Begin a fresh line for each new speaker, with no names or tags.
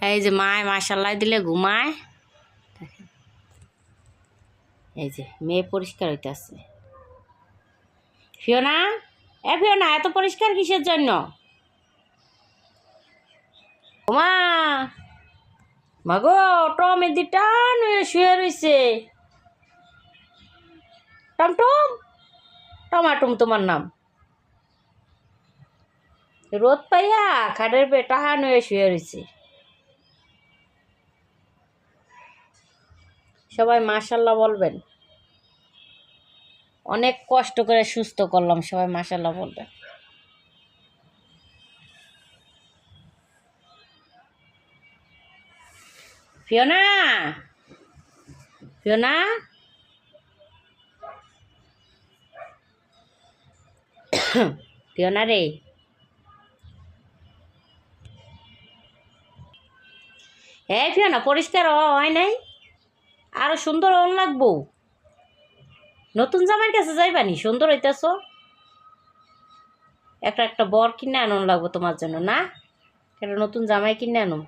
এই যে মায় মাশাল্লাহ দিলে ঘুমায়। এই যে মেয়ে পরিষ্কার হইতেছে। ফিওনা, ফিওনা, এত পরিষ্কার কিসের জন্য? মা, মাগো টম এদি টান শুয়ে রয়েছে। টমটম, টমাটম তোমার নাম। রোদ পাইয়া খাটের পে টাহান হয়ে শুয়ে রয়েছে। সবাই মাশাল্লাহ বলবেন। অনেক কষ্ট করে সুস্থ করলাম, সবাই মাশাল্লাহ বলবেন। ফিওনা, ফিওনা, ফিওনা রে, হ্যাঁ ফিওনা পরিষ্কার হয় নাই, আরো সুন্দর হন লাগবো। নতুন জামাইয়ের কাছে যাইবানি, সুন্দর হইতেছ। একটা একটা বর কিনে আনন লাগবো তোমার জন্য, না একটা নতুন জামাই কিনে আনো।